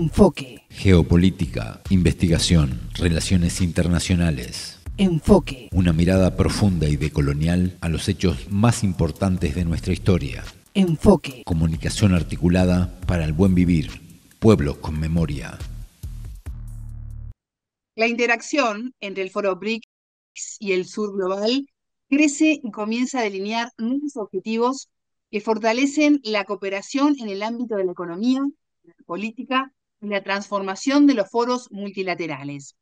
Enfoque. Geopolítica, investigación, relaciones internacionales. Enfoque. Una mirada profunda y decolonial a los hechos más importantes de nuestra historia. Enfoque. Comunicación articulada para el buen vivir. Pueblos con memoria. La interacción entre el Foro BRICS y el Sur Global crece y comienza a delinear nuevos objetivos que fortalecen la cooperación en el ámbito de la economía, la política y la transformación de los foros multilaterales.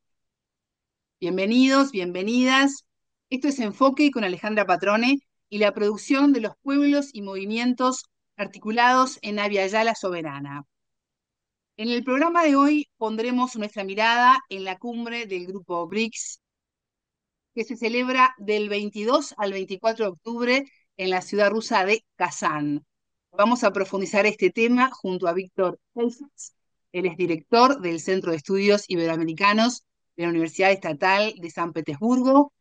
Bienvenidos, bienvenidas. Esto es Enfoque con Alejandra Patrone y la producción de los pueblos y movimientos articulados en Avia Yala Soberana. En el programa de hoy pondremos nuestra mirada en la cumbre del grupo BRICS, que se celebra del 22 al 24 de octubre en la ciudad rusa de Kazán. Vamos a profundizar este tema junto a Víctor Heifetz. Él es director del Centro de Estudios Iberoamericanos de la Universidad Estatal de San Petersburgo.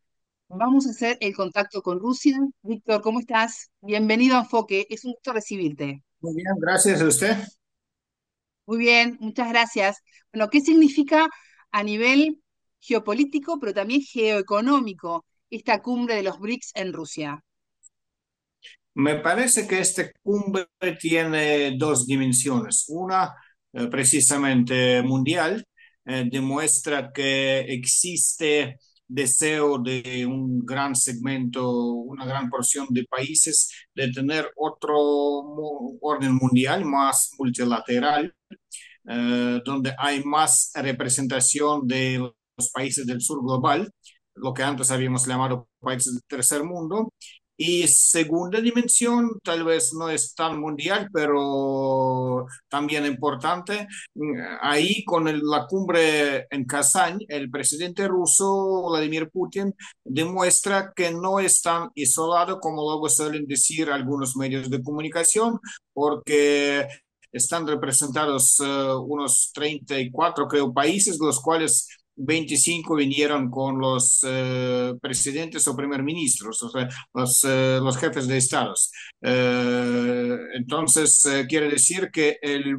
Vamos a hacer el contacto con Rusia. Víctor, ¿cómo estás? Bienvenido a Enfoque. Es un gusto recibirte. Muy bien, gracias a usted. Muy bien, muchas gracias. Bueno, ¿qué significa a nivel geopolítico, pero también geoeconómico, esta cumbre de los BRICS en Rusia? Me parece que esta cumbre tiene dos dimensiones. Una, precisamente mundial, demuestra que existe deseo de un gran segmento, una gran porción de países de tener otro orden mundial más multilateral, donde hay más representación de los países del sur global, lo que antes habíamos llamado países del tercer mundo. Y segunda dimensión, tal vez no es tan mundial, pero también importante. Ahí con la cumbre en Kazán, el presidente ruso, Vladimir Putin, demuestra que no es tan isolado como luego suelen decir algunos medios de comunicación, porque están representados unos 34, creo, países, los cuales 25 vinieron con los presidentes o primer ministros, o sea, los jefes de estados. Entonces, quiere decir que el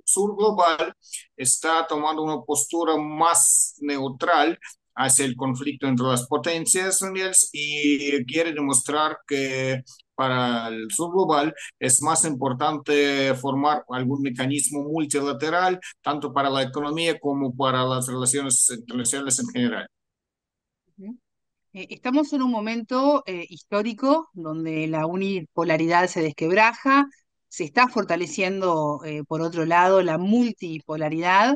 sur global está tomando una postura más neutral hacia el conflicto entre las potencias mundiales y quiere demostrar que para el sur global es más importante formar algún mecanismo multilateral, tanto para la economía como para las relaciones internacionales en general. Ujú. Estamos en un momento histórico donde la unipolaridad se desquebraja, se está fortaleciendo, por otro lado, la multipolaridad.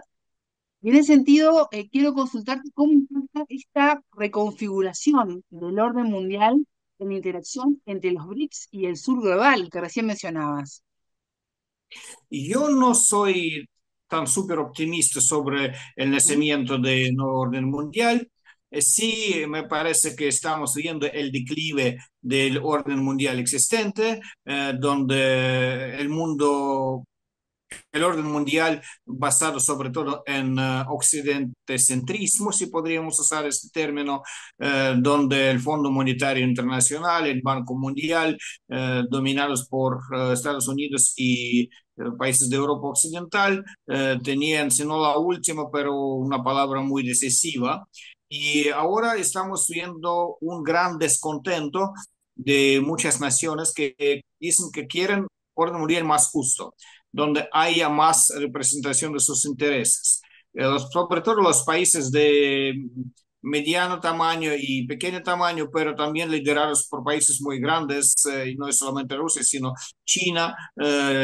Y en ese sentido, quiero consultarte cómo impacta esta reconfiguración del orden mundial en la interacción entre los BRICS y el sur global que recién mencionabas. Yo no soy tan súper optimista sobre el ¿Mm? nacimiento de nuevo orden mundial. Sí, me parece que estamos viendo el declive del orden mundial existente, donde el orden mundial basado sobre todo en occidentecentrismo, si podríamos usar este término, donde el Fondo Monetario Internacional, el Banco Mundial, dominados por Estados Unidos y países de Europa Occidental, tenían, si no la última, pero una palabra muy decisiva. Y ahora estamos viendo un gran descontento de muchas naciones que dicen que quieren orden mundial más justo, donde haya más representación de sus intereses. Sobre todo los países de mediano tamaño y pequeño tamaño, pero también liderados por países muy grandes, y no es solamente Rusia, sino China,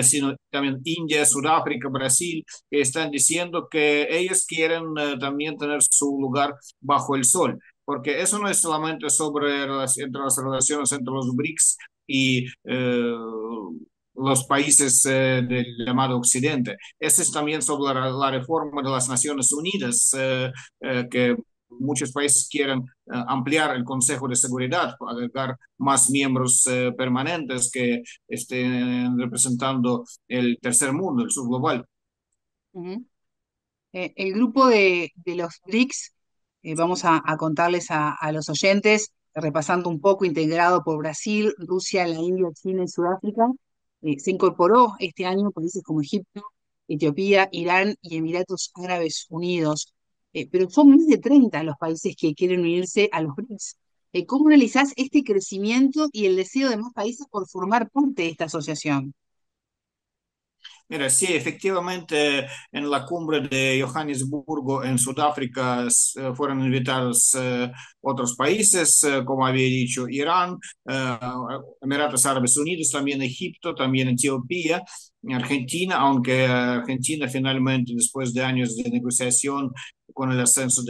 sino también India, Sudáfrica, Brasil, que están diciendo que ellos quieren también tener su lugar bajo el sol, porque eso no es solamente sobre entre las relaciones entre los BRICS y los países del llamado Occidente. Eso es también sobre la reforma de las Naciones Unidas, que muchos países quieren ampliar el Consejo de Seguridad, agregar más miembros permanentes que estén representando el tercer mundo, el sur global. Ujú. El grupo de los BRICS, vamos a contarles a los oyentes, repasando un poco, integrado por Brasil, Rusia, la India, China y Sudáfrica, se incorporó este año países como Egipto, Etiopía, Irán y Emiratos Árabes Unidos. Pero son más de 30 los países que quieren unirse a los BRICS. ¿Cómo analizás este crecimiento y el deseo de más países por formar parte de esta asociación? Mira, sí, efectivamente, en la cumbre de Johannesburgo en Sudáfrica fueron invitados otros países, como había dicho, Irán, eh, Emiratos Árabes Unidos, también Egipto, también Etiopía, Argentina, aunque Argentina finalmente, después de años de negociación con el ascenso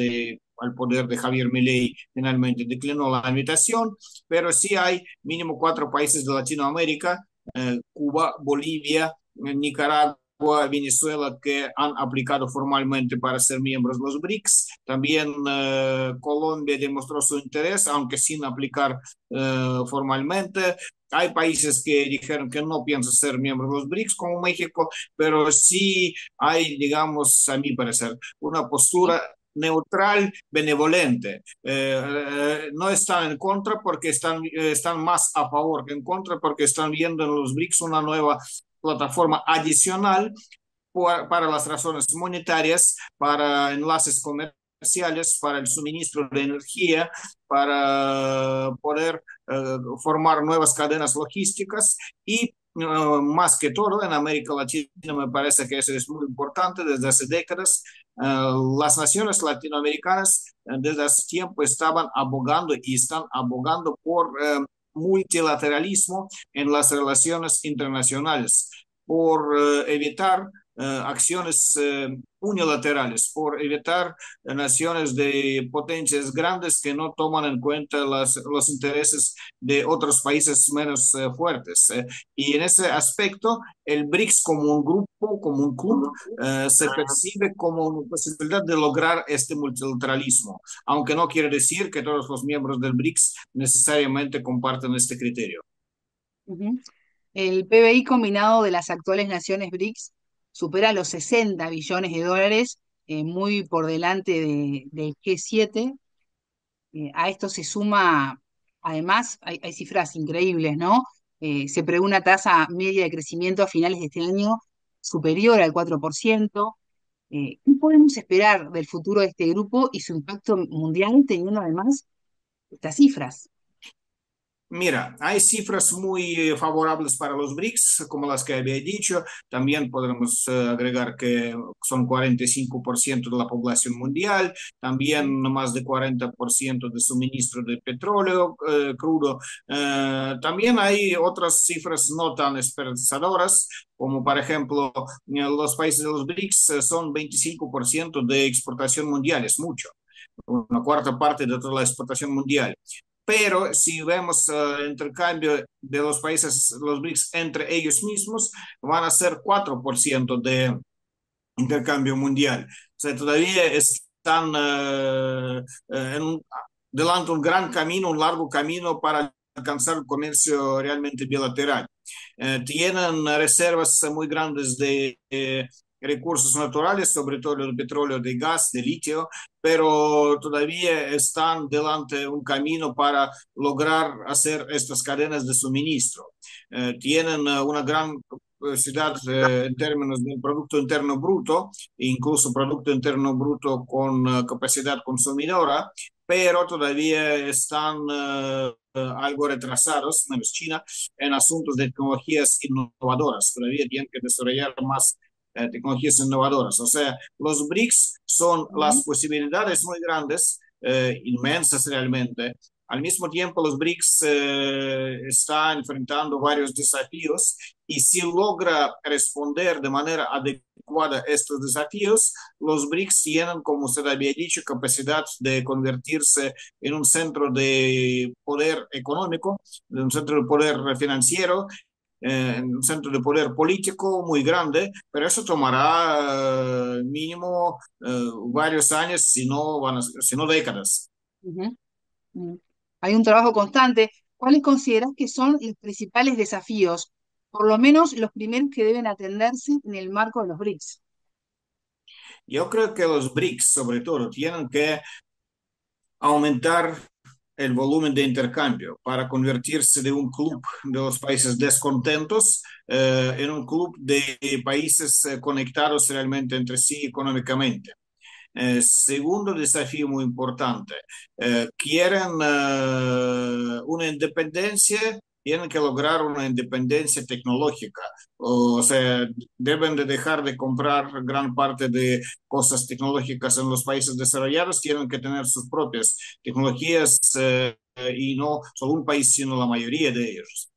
al poder de Javier Milei, finalmente declinó la invitación, pero sí hay mínimo cuatro países de Latinoamérica, Cuba, Bolivia, Nicaragua, Venezuela, que han aplicado formalmente para ser miembros de los BRICS. También Colombia demostró su interés, aunque sin aplicar formalmente. Hay países que dijeron que no piensan ser miembros de los BRICS, como México, pero sí hay, digamos, a mi parecer, una ¿Sí? postura neutral, benevolente. No están en contra porque están más a favor que en contra, porque están viendo en los BRICS una nueva plataforma adicional para las razones monetarias, para enlaces comerciales, para el suministro de energía, para poder formar nuevas cadenas logísticas y más que todo en América Latina me parece que eso es muy importante desde hace décadas. Las naciones latinoamericanas desde hace tiempo estaban abogando y están abogando por multilateralismo en las relaciones internacionales, por evitar acciones unilaterales, por evitar naciones de potencias grandes que no toman en cuenta los intereses de otros países menos fuertes. Y en ese aspecto, el BRICS como un grupo, como un club, se percibe como una posibilidad de lograr este multilateralismo, aunque no quiere decir que todos los miembros del BRICS necesariamente compartan este criterio. Ujú. El PBI combinado de las actuales naciones BRICS supera los 60 billones de dólares, muy por delante del G7. A esto se suma, además, hay cifras increíbles, ¿no? Se prevé una tasa media de crecimiento a finales de este año superior al 4%. ¿Qué podemos esperar del futuro de este grupo y su impacto mundial, teniendo además estas cifras? Mira, hay cifras muy favorables para los BRICS, como las que había dicho. También podemos agregar que son 45% de la población mundial, también más de 40% de suministro de petróleo crudo. También hay otras cifras no tan esperanzadoras, como por ejemplo, los países de los BRICS son 25% de exportación mundial, es mucho, una cuarta parte de toda la exportación mundial. Pero si vemos el intercambio de los países, los BRICS, entre ellos mismos, van a ser 4% de intercambio mundial. O sea, todavía están delante un gran camino, un largo camino para alcanzar el comercio realmente bilateral. Tienen reservas muy grandes de recursos naturales, sobre todo el petróleo, de gas, de litio, pero todavía están delante un camino para lograr hacer estas cadenas de suministro. Tienen una gran ciudad en términos del Producto Interno Bruto, incluso Producto Interno Bruto con capacidad consumidora, pero todavía están algo retrasados, menos China, en asuntos de tecnologías innovadoras. Todavía tienen que desarrollar más tecnologías innovadoras. O sea, los BRICS son las Ujú. posibilidades muy grandes, inmensas realmente. Al mismo tiempo, los BRICS están enfrentando varios desafíos y si logra responder de manera adecuada a estos desafíos, los BRICS tienen, como usted había dicho, capacidad de convertirse en un centro de poder económico, de un centro de poder financiero, en un centro de poder político muy grande, pero eso tomará mínimo varios años, si no décadas. Ujú. Mm. Hay un trabajo constante. ¿Cuáles consideras que son los principales desafíos, por lo menos los primeros que deben atenderse en el marco de los BRICS? Yo creo que los BRICS, sobre todo, tienen que aumentar el volumen de intercambio para convertirse de un club de los países descontentos en un club de países conectados realmente entre sí económicamente. Segundo desafío muy importante, quieren una independencia, tienen que lograr una independencia tecnológica, o sea, deben de dejar de comprar gran parte de cosas tecnológicas en los países desarrollados, tienen que tener sus propias tecnologías y no solo un país, sino la mayoría de ellos.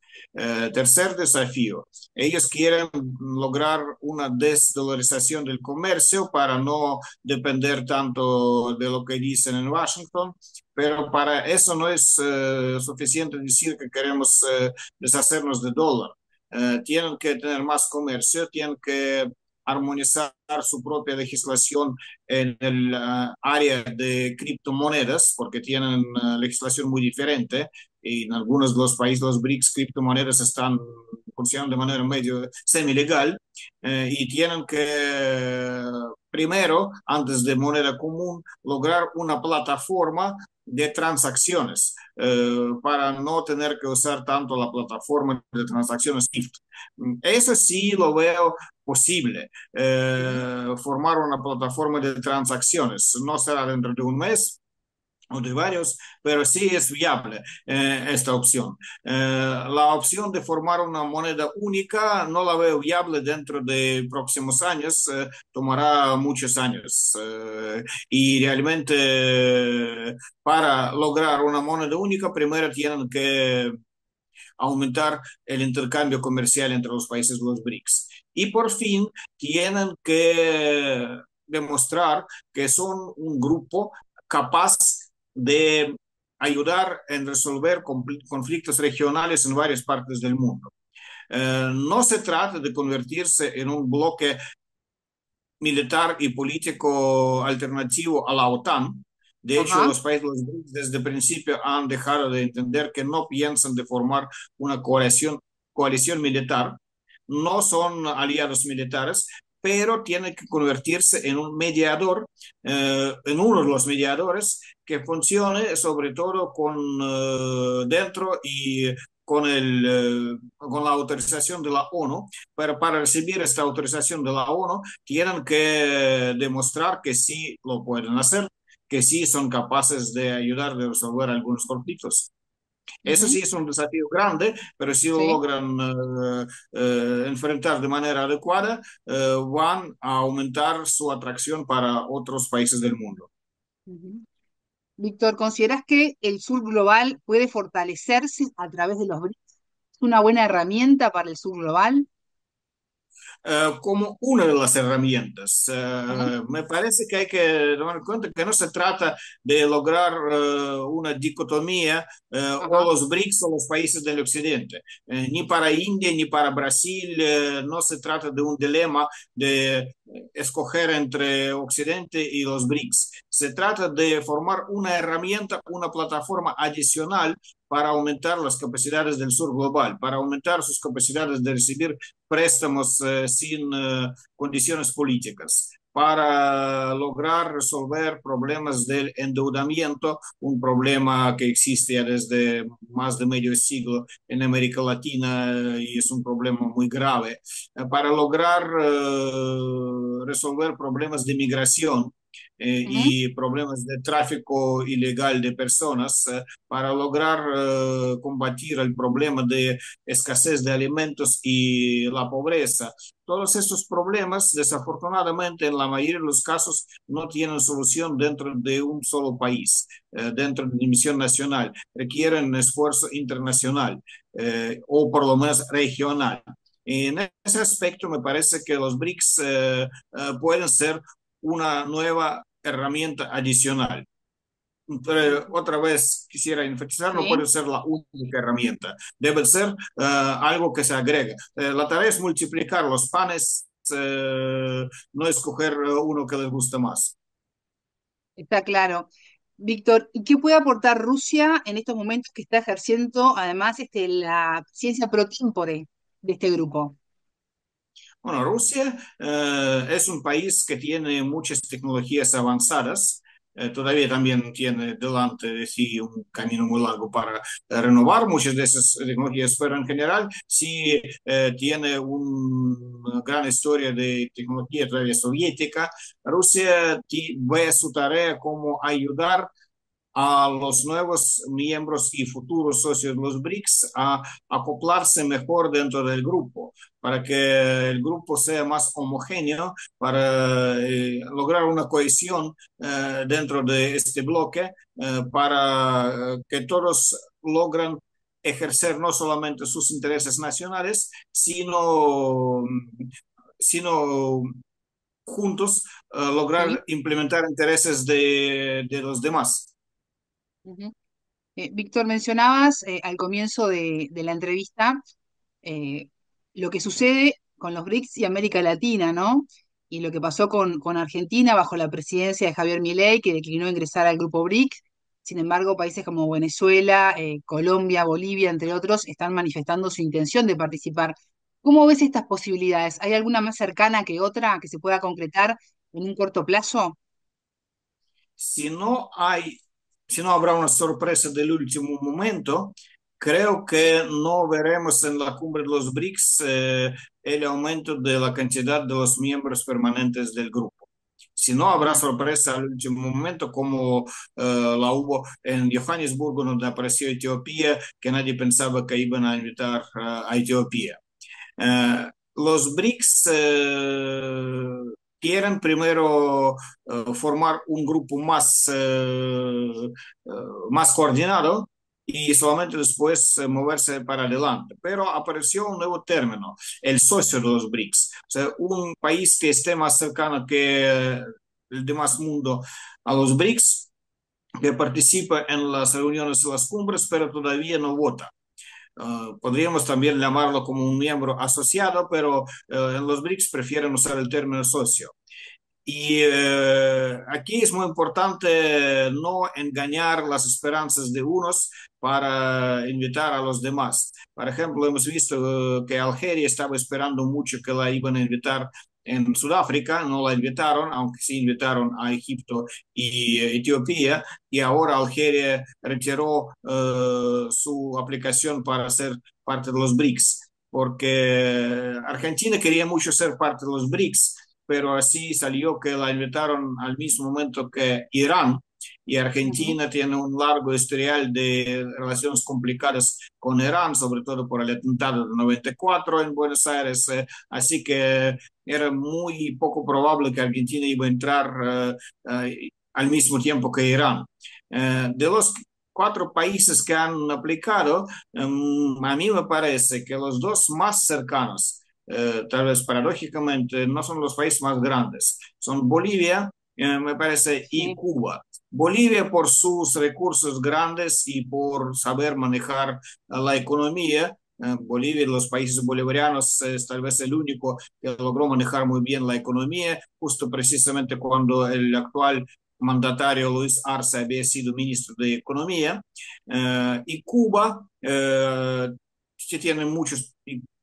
Tercer desafío, ellos quieren lograr una desdolarización del comercio para no depender tanto de lo que dicen en Washington, pero para eso no es suficiente decir que queremos deshacernos del dólar. Tienen que tener más comercio, tienen que armonizar su propia legislación en el área de criptomonedas, porque tienen legislación muy diferente y en algunos de los países, los BRICS, criptomonedas están funcionando de manera medio semi-legal y tienen que, primero, antes de moneda común, lograr una plataforma de transacciones para no tener que usar tanto la plataforma de transacciones SWIFT. Eso sí lo veo posible, formar una plataforma de transacciones. No será dentro de un mes, o de varios, pero sí es viable esta opción. La opción de formar una moneda única no la veo viable dentro de próximos años, tomará muchos años y realmente para lograr una moneda única primero tienen que aumentar el intercambio comercial entre los países de los BRICS. Y por fin tienen que demostrar que son un grupo capaz de ayudar en resolver conflictos regionales en varias partes del mundo. No se trata de convertirse en un bloque militar y político alternativo a la OTAN. De hecho, Ajá. los países desde el principio han dejado de entender que no piensan de formar una coalición militar, no son aliados militares, pero tienen que convertirse en un mediador, en uno de los mediadores que funcione sobre todo con dentro y con la autorización de la ONU, pero para recibir esta autorización de la ONU tienen que demostrar que sí lo pueden hacer, que sí son capaces de ayudar a resolver algunos conflictos. Eso Ujú. sí es un desafío grande, pero si lo Sí. logran enfrentar de manera adecuada, van a aumentar su atracción para otros países del mundo. Ujú. Víctor, ¿consideras que el sur global puede fortalecerse a través de los BRICS? ¿Es una buena herramienta para el sur global? Como una de las herramientas. Ajá. Me parece que hay que tomar en cuenta que no se trata de lograr una dicotomía o Ajá. los BRICS o los países del occidente. Ni para India ni para Brasil no se trata de un dilema de escoger entre Occidente y los BRICS. Se trata de formar una herramienta, una plataforma adicional para aumentar las capacidades del sur global, para aumentar sus capacidades de recibir préstamos sin condiciones políticas para lograr resolver problemas del endeudamiento, un problema que existe ya desde más de medio siglo en América Latina y es un problema muy grave, para lograr resolver problemas de migración Ujú. y problemas de tráfico ilegal de personas para lograr combatir el problema de escasez de alimentos y la pobreza. Todos estos problemas, desafortunadamente, en la mayoría de los casos, no tienen solución dentro de un solo país, dentro de la misión nacional. Requieren esfuerzo internacional o por lo menos regional. En ese aspecto, me parece que los BRICS pueden ser una nueva herramienta adicional. Pero otra vez quisiera enfatizar, no Sí. puede ser la única herramienta, debe ser algo que se agrega. La tarea es multiplicar los panes, no escoger uno que les guste más. Está claro. Víctor, ¿y qué puede aportar Rusia en estos momentos que está ejerciendo además la ciencia pro tempore de este grupo? Bueno, Rusia es un país que tiene muchas tecnologías avanzadas, todavía también tiene delante de sí un camino muy largo para renovar muchas de esas tecnologías, pero en general sí tiene una gran historia de tecnología todavía soviética. Rusia ve su tarea como ayudar a los nuevos miembros y futuros socios de los BRICS a acoplarse mejor dentro del grupo, para que el grupo sea más homogéneo, para lograr una cohesión dentro de este bloque, para que todos logren ejercer no solamente sus intereses nacionales, sino juntos Sí. lograr implementar intereses de los demás. Ujú. Víctor, mencionabas al comienzo de la entrevista eh, lo que sucede con los BRICS y América Latina, ¿no? Y lo que pasó con Argentina bajo la presidencia de Javier Milei, que declinó ingresar al grupo BRICS. Sin embargo, países como Venezuela, Colombia, Bolivia, entre otros, están manifestando su intención de participar. ¿Cómo ves estas posibilidades? ¿Hay alguna más cercana que otra que se pueda concretar en un corto plazo? Si no hay, si no habrá una sorpresa del último momento, creo que no veremos en la cumbre de los BRICS el aumento de la cantidad de los miembros permanentes del grupo. Si no habrá Bien. sorpresa al último momento, como la hubo en Johannesburgo, donde apareció Etiopía, que nadie pensaba que iban a invitar a Etiopía. Los BRICS quieren primero formar un grupo más coordinado y solamente después moverse para adelante. Pero apareció un nuevo término, el socio de los BRICS, o sea, un país que esté más cercano que el demás mundo a los BRICS, que participa en las reuniones y las cumbres, pero todavía no vota. Podríamos también llamarlo como un miembro asociado, pero en los BRICS prefieren usar el término socio. Y aquí es muy importante no engañar las esperanzas de unos para invitar a los demás. Por ejemplo, hemos visto que Algeria estaba esperando mucho que la iban a invitar en Sudáfrica, no la invitaron, aunque sí invitaron a Egipto y Etiopía, y ahora Algeria retiró su aplicación para ser parte de los BRICS, porque Argentina quería mucho ser parte de los BRICS, pero así salió que la invitaron al mismo momento que Irán, y Ujú. Argentina tiene un largo historial de relaciones complicadas con Irán, sobre todo por el atentado de 94 en Buenos Aires, así que era muy poco probable que Argentina iba a entrar al mismo tiempo que Irán. De los cuatro países que han aplicado, a mí me parece que los dos más cercanos, tal vez paradójicamente, no son los países más grandes, son Bolivia, me parece, y Sí. Cuba. Bolivia por sus recursos grandes y por saber manejar la economía. Bolivia y los países bolivarianos es tal vez el único que logró manejar muy bien la economía, justo precisamente cuando el actual mandatario Luis Arce había sido ministro de Economía. Y Cuba sí tiene muchos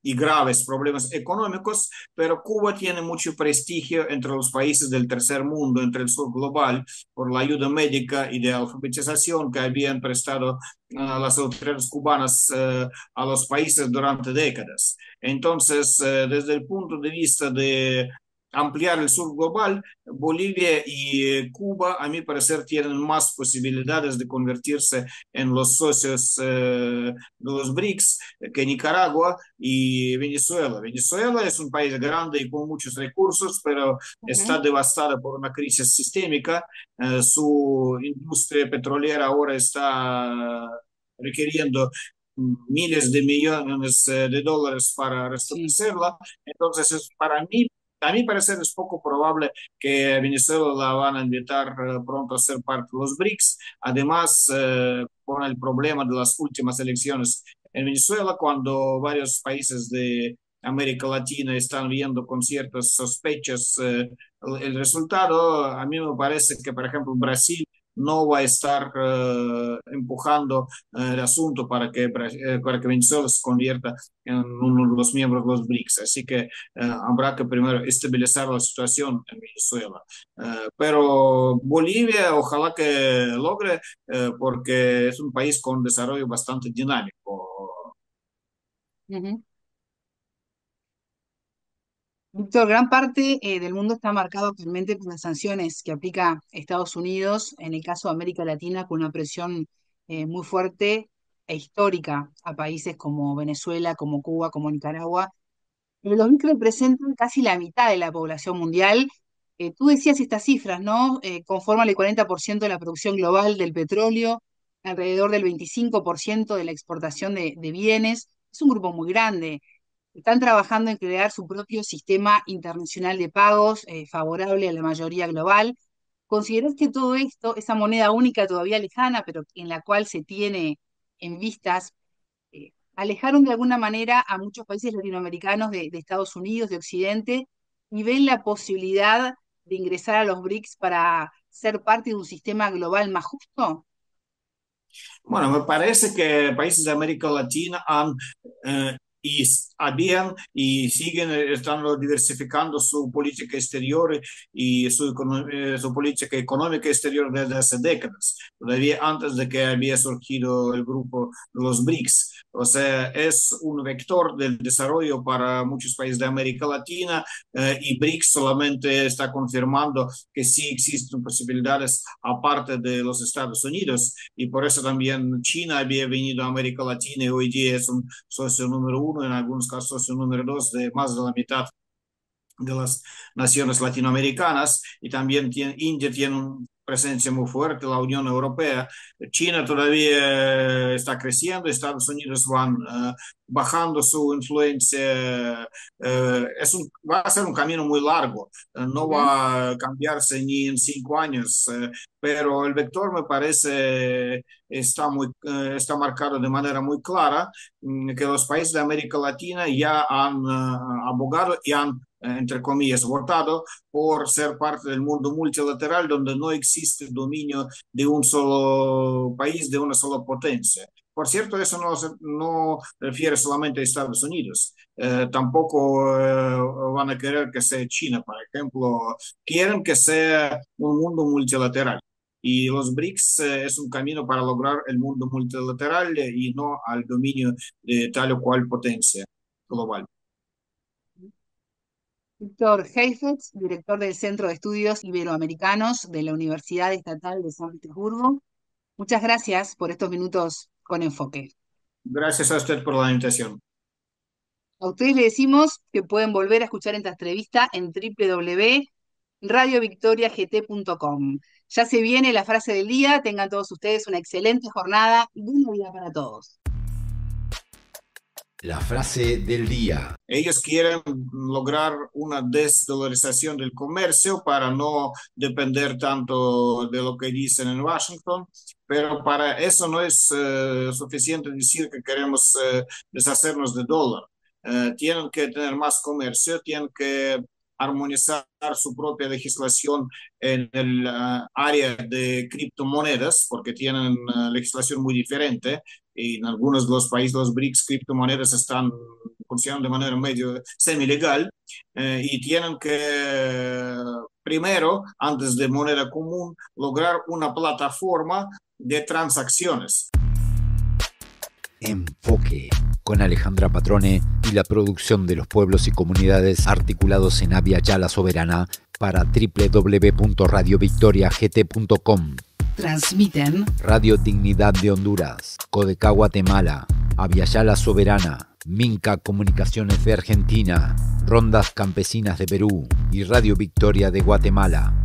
y graves problemas económicos, pero Cuba tiene mucho prestigio entre los países del tercer mundo, entre el sur global, por la ayuda médica y de alfabetización que habían prestado las autoridades cubanas a los países durante décadas. Entonces, desde el punto de vista de ampliar el sur global, Bolivia y Cuba, a mi parecer, tienen más posibilidades de convertirse en los socios de los BRICS que Nicaragua y Venezuela. Venezuela es un país grande y con muchos recursos, pero está Ujú. devastada por una crisis sistémica. Su industria petrolera ahora está requiriendo miles de millones de dólares para Sí. restablecerla. Entonces, para mí, a mi parecer es poco probable que Venezuela la van a invitar pronto a ser parte de los BRICS. Además, con el problema de las últimas elecciones en Venezuela, cuando varios países de América Latina están viendo con ciertas sospechas el resultado, a mí me parece que, por ejemplo, Brasil no va a estar empujando el asunto para que Venezuela se convierta en uno de los miembros de los BRICS. Así que habrá que primero estabilizar la situación en Venezuela. Pero Bolivia, ojalá que logre, porque es un país con desarrollo bastante dinámico. Ujú. Víctor, gran parte del mundo está marcado actualmente por las sanciones que aplica Estados Unidos, en el caso de América Latina, con una presión muy fuerte e histórica a países como Venezuela, como Cuba, como Nicaragua. Los BRICS representan casi la mitad de la población mundial. Tú decías estas cifras, ¿no? Conforman el 40% de la producción global del petróleo, alrededor del 25% de la exportación de bienes. Es un grupo muy grande. Están trabajando en crear su propio sistema internacional de pagos favorable a la mayoría global. ¿Considerás que todo esto, esa moneda única todavía lejana, pero en la cual se tiene en vistas, alejaron de alguna manera a muchos países latinoamericanos de Estados Unidos, de Occidente, y ven la posibilidad de ingresar a los BRICS para ser parte de un sistema global más justo? Bueno, me parece que países de América Latina eh, habían y siguen estando diversificando su política exterior y su política económica exterior desde hace décadas, todavía antes de que había surgido el grupo de los BRICS. O sea, es un vector del desarrollo para muchos países de América Latina, y BRICS solamente está confirmando que sí existen posibilidades aparte de los Estados Unidos, y por eso también China había venido a América Latina y hoy día es un socio número uno, en algunos casos socio número dos de más de la mitad de las naciones latinoamericanas, y también India tiene una presencia muy fuerte, la Unión Europea. China todavía está creciendo, Estados Unidos van bajando su influencia. Va a ser un camino muy largo, no Ujú. va a cambiarse ni en 5 años, pero el vector me parece está marcado de manera muy clara, que los países de América Latina ya han abogado y han, entre comillas, votado por ser parte del mundo multilateral donde no existe dominio de un solo país, de una sola potencia. Por cierto, eso no refiere solamente a Estados Unidos. Tampoco van a querer que sea China, por ejemplo. Quieren que sea un mundo multilateral. Y los BRICS es un camino para lograr el mundo multilateral y no al dominio de tal o cual potencia global. Víctor Heifetz, director del Centro de Estudios Iberoamericanos de la Universidad Estatal de San Petersburgo. Muchas gracias por estos minutos con enfoque. Gracias a usted por la invitación. A ustedes les decimos que pueden volver a escuchar esta entrevista en www.radiovictoriagt.com. Ya se viene la frase del día. Tengan todos ustedes una excelente jornada y buena vida para todos. La frase del día. Ellos quieren lograr una desdolarización del comercio para no depender tanto de lo que dicen en Washington, pero para eso no es suficiente decir que queremos deshacernos del dólar. Tienen que tener más comercio, tienen que armonizar su propia legislación en el área de criptomonedas, porque tienen legislación muy diferente, y en algunos de los países, los BRICS, criptomonedas están funcionando de manera medio semi-legal, y tienen que, primero, antes de moneda común, lograr una plataforma de transacciones. Enfoque, con Alejandra Patrone y la producción de los pueblos y comunidades articulados en Abya Yala Soberana para www.radiovictoriagt.com. Transmiten Radio Dignidad de Honduras, Codecá Guatemala, Abya Yala Soberana, Minca Comunicaciones de Argentina, Rondas Campesinas de Perú y Radio Victoria de Guatemala.